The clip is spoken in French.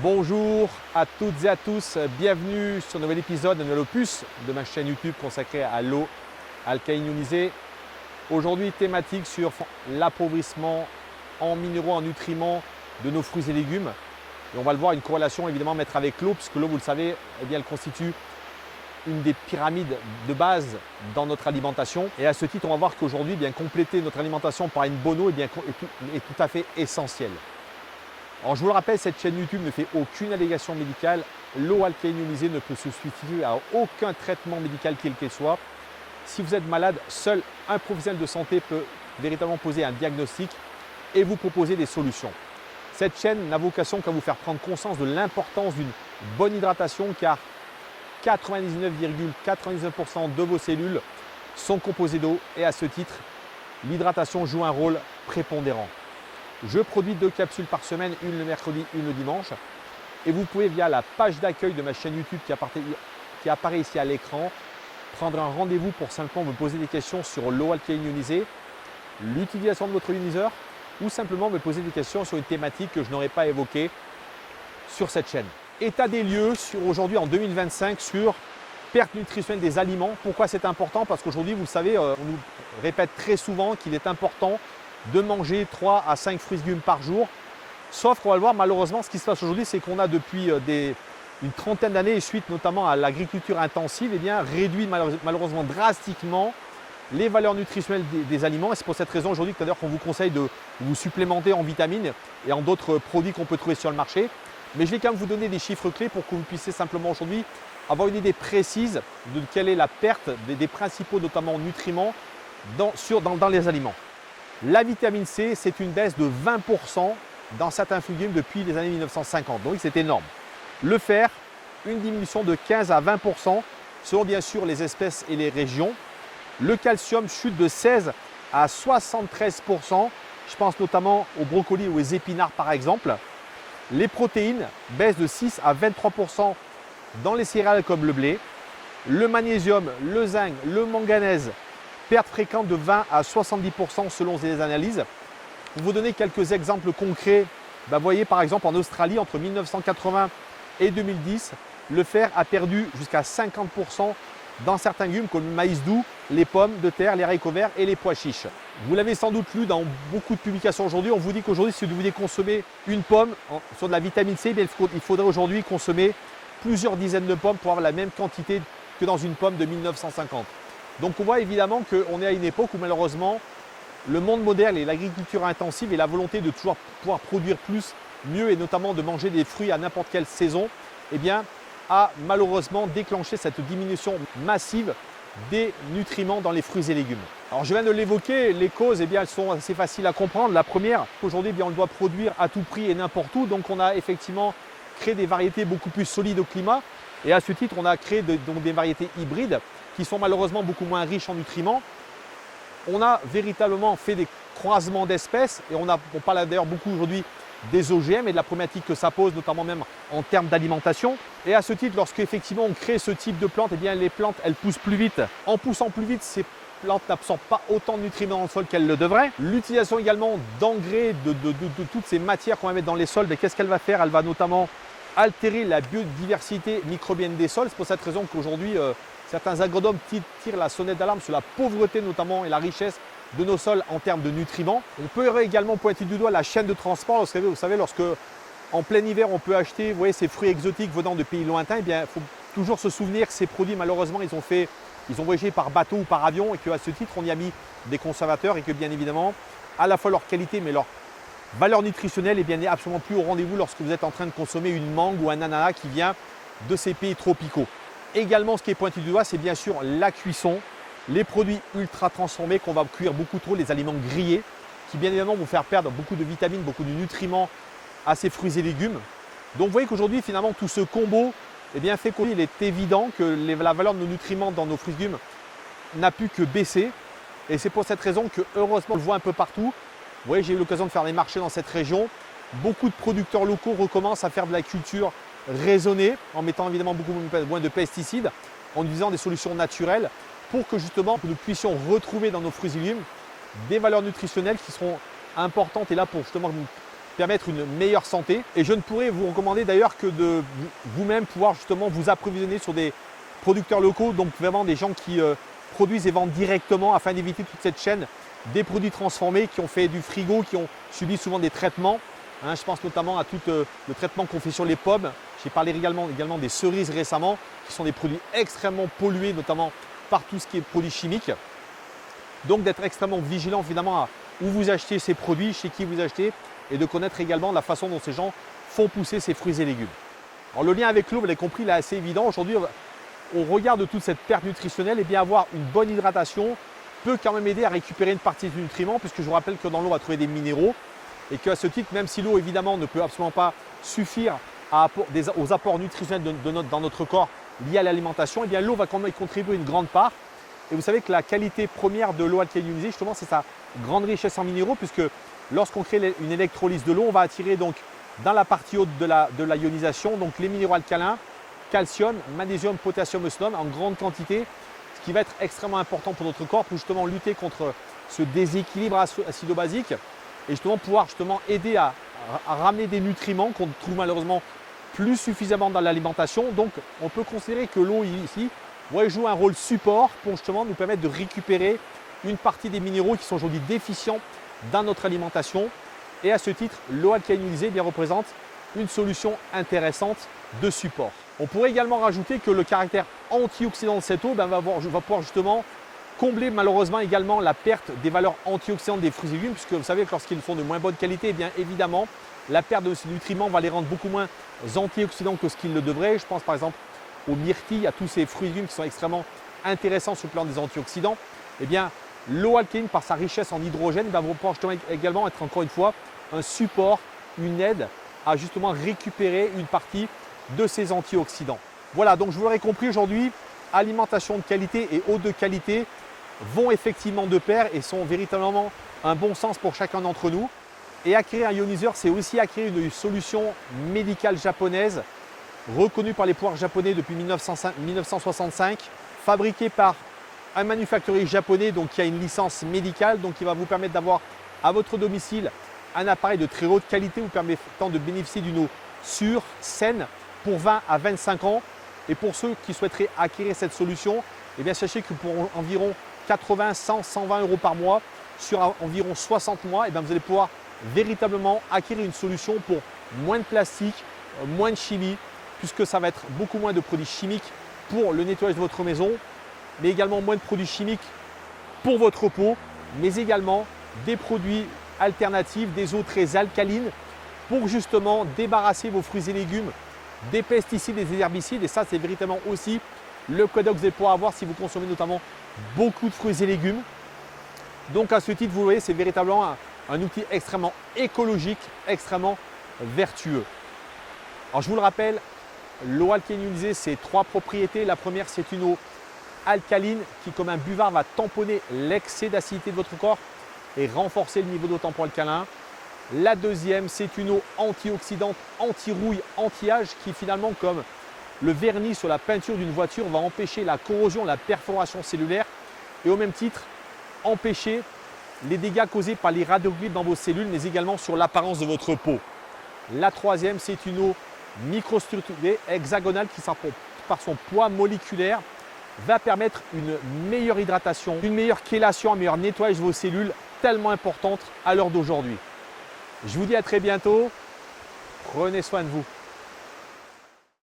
Bonjour à toutes et à tous, bienvenue sur un nouvel épisode, un nouvel opus de ma chaîne YouTube consacrée à l'eau alcaline ionisée. Aujourd'hui, thématique sur l'appauvrissement en minéraux, en nutriments de nos fruits et légumes. Et on va le voir, une corrélation évidemment mettre avec l'eau, puisque l'eau, vous le savez, eh bien, elle constitue une des pyramides de base dans notre alimentation. Et à ce titre, on va voir qu'aujourd'hui, bien compléter notre alimentation par une bonne eau est tout à fait essentiel. Alors je vous le rappelle, cette chaîne YouTube ne fait aucune allégation médicale. L'eau alcaline ionisée ne peut se substituer à aucun traitement médical quel qu'il soit. Si vous êtes malade, seul un professionnel de santé peut véritablement poser un diagnostic et vous proposer des solutions. Cette chaîne n'a vocation qu'à vous faire prendre conscience de l'importance d'une bonne hydratation, car 99,99% de vos cellules sont composées d'eau et à ce titre, l'hydratation joue un rôle prépondérant. Je produis 2 capsules par semaine, une le mercredi, une le dimanche. Et vous pouvez, via la page d'accueil de ma chaîne YouTube qui apparaît ici à l'écran, prendre un rendez-vous pour simplement me poser des questions sur l'eau alcaline ionisée, l'utilisation de votre ioniseur ou simplement me poser des questions sur une thématique que je n'aurais pas évoquée sur cette chaîne. État des lieux aujourd'hui en 2025 sur perte nutritionnelle des aliments. Pourquoi c'est important? Parce qu'aujourd'hui, vous le savez, on nous répète très souvent qu'il est important de manger 3 à 5 fruits et légumes par jour. Sauf qu'on va le voir, malheureusement, ce qui se passe aujourd'hui, c'est qu'on a depuis une trentaine d'années, et suite notamment à l'agriculture intensive, eh bien, réduit malheureusement drastiquement les valeurs nutritionnelles des aliments. Et c'est pour cette raison aujourd'hui qu'on vous conseille de vous supplémenter en vitamines et en d'autres produits qu'on peut trouver sur le marché. Mais je vais quand même vous donner des chiffres clés pour que vous puissiez simplement aujourd'hui avoir une idée précise de quelle est la perte des principaux, notamment nutriments, dans les aliments. La vitamine C, c'est une baisse de 20% dans certains fruits et légumes depuis les années 1950. Donc c'est énorme. Le fer, une diminution de 15 à 20% selon bien sûr les espèces et les régions. Le calcium chute de 16 à 73%. Je pense notamment aux brocolis ou aux épinards par exemple. Les protéines baissent de 6 à 23% dans les céréales comme le blé. Le magnésium, le zinc, le manganèse, perte fréquente de 20 à 70% selon les analyses. Pour vous donner quelques exemples concrets, vous voyez par exemple en Australie, entre 1980 et 2010, le fer a perdu jusqu'à 50% dans certains légumes comme le maïs doux, les pommes de terre, les haricots verts et les pois chiches. Vous l'avez sans doute lu dans beaucoup de publications aujourd'hui, on vous dit qu'aujourd'hui, si vous voulez consommer une pomme sur de la vitamine C, il faudrait aujourd'hui consommer plusieurs dizaines de pommes pour avoir la même quantité que dans une pomme de 1950. Donc on voit évidemment qu'on est à une époque où malheureusement le monde moderne et l'agriculture intensive et la volonté de toujours pouvoir produire plus, mieux et notamment de manger des fruits à n'importe quelle saison, eh bien, a malheureusement déclenché cette diminution massive des nutriments dans les fruits et légumes. Alors je viens de l'évoquer, les causes, eh bien, elles sont assez faciles à comprendre. La première, aujourd'hui, on le doit produire à tout prix et n'importe où, donc on a effectivement créé des variétés beaucoup plus solides au climat et à ce titre, on a créé donc des variétés hybrides qui sont malheureusement beaucoup moins riches en nutriments. On a véritablement fait des croisements d'espèces et on parle d'ailleurs beaucoup aujourd'hui des OGM et de la problématique que ça pose, notamment même en termes d'alimentation. Et à ce titre, lorsque effectivement on crée ce type de plantes, eh bien les plantes elles poussent plus vite. En poussant plus vite, ces plantes n'absorbent pas autant de nutriments dans le sol qu'elles le devraient. L'utilisation également d'engrais, de toutes ces matières qu'on va mettre dans les sols, qu'est-ce qu'elle va faire? Elle va notamment altérer la biodiversité microbienne des sols. C'est pour cette raison qu'aujourd'hui, certains agronomes tirent la sonnette d'alarme sur la pauvreté notamment et la richesse de nos sols en termes de nutriments. On peut également pointer du doigt la chaîne de transport. Vous savez, lorsque en plein hiver on peut acheter ces fruits exotiques venant de pays lointains, eh bien, il faut toujours se souvenir que ces produits malheureusement ils ont voyagé par bateau ou par avion et qu'à ce titre on y a mis des conservateurs et que bien évidemment à la fois leur qualité mais leur valeur nutritionnelle n'est absolument plus au rendez-vous lorsque vous êtes en train de consommer une mangue ou un ananas qui vient de ces pays tropicaux. Également, ce qui est pointé du doigt, c'est bien sûr la cuisson, les produits ultra transformés qu'on va cuire beaucoup trop, les aliments grillés, qui bien évidemment vont faire perdre beaucoup de vitamines, beaucoup de nutriments à ces fruits et légumes. Donc vous voyez qu'aujourd'hui, finalement, tout ce combo fait qu'il est évident que la valeur de nos nutriments dans nos fruits et légumes n'a pu que baisser. Et c'est pour cette raison que, heureusement, on le voit un peu partout. Vous voyez, j'ai eu l'occasion de faire des marchés dans cette région. Beaucoup de producteurs locaux recommencent à faire de la culture raisonnée, en mettant évidemment beaucoup moins de pesticides, en utilisant des solutions naturelles pour que justement nous puissions retrouver dans nos fruits et légumes des valeurs nutritionnelles qui seront importantes et là pour justement permettre une meilleure santé. Et je ne pourrais vous recommander d'ailleurs que de vous-même pouvoir justement vous approvisionner sur des producteurs locaux, donc vraiment des gens qui produisent et vendent directement afin d'éviter toute cette chaîne des produits transformés qui ont fait du frigo, qui ont subi souvent des traitements. Hein, je pense notamment à tout le traitement qu'on fait sur les pommes. J'ai parlé également des cerises récemment, qui sont des produits extrêmement pollués, notamment par tout ce qui est produits chimiques. Donc d'être extrêmement vigilant évidemment à où vous achetez ces produits, chez qui vous achetez, et de connaître également la façon dont ces gens font pousser ces fruits et légumes. Alors le lien avec l'eau, vous l'avez compris, il est assez évident. Aujourd'hui, au regard de toute cette perte nutritionnelle, et bien avoir une bonne hydratation peut quand même aider à récupérer une partie du nutriment, puisque je vous rappelle que dans l'eau, on va trouver des minéraux, et qu'à ce titre, même si l'eau évidemment ne peut absolument pas suffire aux apports nutritionnels dans notre corps liés à l'alimentation, et bien l'eau va quand même y contribuer une grande part. Et vous savez que la qualité première de l'eau alcalinisée, justement, c'est sa grande richesse en minéraux, puisque lorsqu'on crée une électrolyse de l'eau, on va attirer donc dans la partie haute de la ionisation donc les minéraux alcalins, calcium, magnésium, potassium et sodium en grande quantité, ce qui va être extrêmement important pour notre corps pour justement lutter contre ce déséquilibre acido-basique et justement pouvoir justement aider à ramener des nutriments qu'on trouve malheureusement plus suffisamment dans l'alimentation. Donc on peut considérer que l'eau ici va jouer un rôle support pour justement nous permettre de récupérer une partie des minéraux qui sont aujourd'hui déficients dans notre alimentation. Et à ce titre, l'eau alcalinisée représente une solution intéressante de support. On pourrait également rajouter que le caractère antioxydant de cette eau va pouvoir justement combler malheureusement également la perte des valeurs antioxydantes des fruits et légumes, puisque vous savez que lorsqu'ils sont de moins bonne qualité, bien évidemment, la perte de ces nutriments va les rendre beaucoup moins antioxydants que ce qu'ils le devraient. Je pense par exemple aux myrtilles, à tous ces fruits et légumes qui sont extrêmement intéressants sur le plan des antioxydants. Eh bien, l'eau alcaline, par sa richesse en hydrogène, va pouvoir également être encore une fois un support, une aide à justement récupérer une partie de ces antioxydants. Voilà, donc je vous l'aurais compris aujourd'hui, alimentation de qualité et eau de qualité vont effectivement de pair et sont véritablement un bon sens pour chacun d'entre nous. Et acquérir un ioniseur, c'est aussi acquérir une solution médicale japonaise reconnue par les pouvoirs japonais depuis 1965, fabriquée par un manufacturier japonais donc qui a une licence médicale, donc qui va vous permettre d'avoir à votre domicile un appareil de très haute qualité vous permettant de bénéficier d'une eau sûre, saine pour 20 à 25 ans. Et pour ceux qui souhaiteraient acquérir cette solution, eh bien sachez que pour environ 80, 100, 120 euros par mois, sur environ 60 mois, eh bien vous allez pouvoir véritablement acquérir une solution pour moins de plastique, moins de chimie, puisque ça va être beaucoup moins de produits chimiques pour le nettoyage de votre maison, mais également moins de produits chimiques pour votre peau, mais également des produits alternatifs, des eaux très alcalines pour justement débarrasser vos fruits et légumes des pesticides et des herbicides. Et ça, c'est véritablement aussi le cadeau que vous allez pouvoir avoir si vous consommez notamment beaucoup de fruits et légumes. Donc à ce titre, vous voyez, c'est véritablement un outil extrêmement écologique, extrêmement vertueux. Alors je vous le rappelle, l'eau alcalinisée, c'est 3 propriétés. La première, c'est une eau alcaline qui, comme un buvard, va tamponner l'excès d'acidité de votre corps et renforcer le niveau d'eau tampon alcalin. La deuxième, c'est une eau antioxydante, anti-rouille, anti-âge qui finalement, comme le vernis sur la peinture d'une voiture, va empêcher la corrosion, la perforation cellulaire et au même titre, empêcher les dégâts causés par les radioactifs dans vos cellules, mais également sur l'apparence de votre peau. La troisième, c'est une eau microstructurée, hexagonale qui, par son poids moléculaire, va permettre une meilleure hydratation, une meilleure chélation, un meilleur nettoyage de vos cellules, tellement importante à l'heure d'aujourd'hui. Je vous dis à très bientôt. Prenez soin de vous.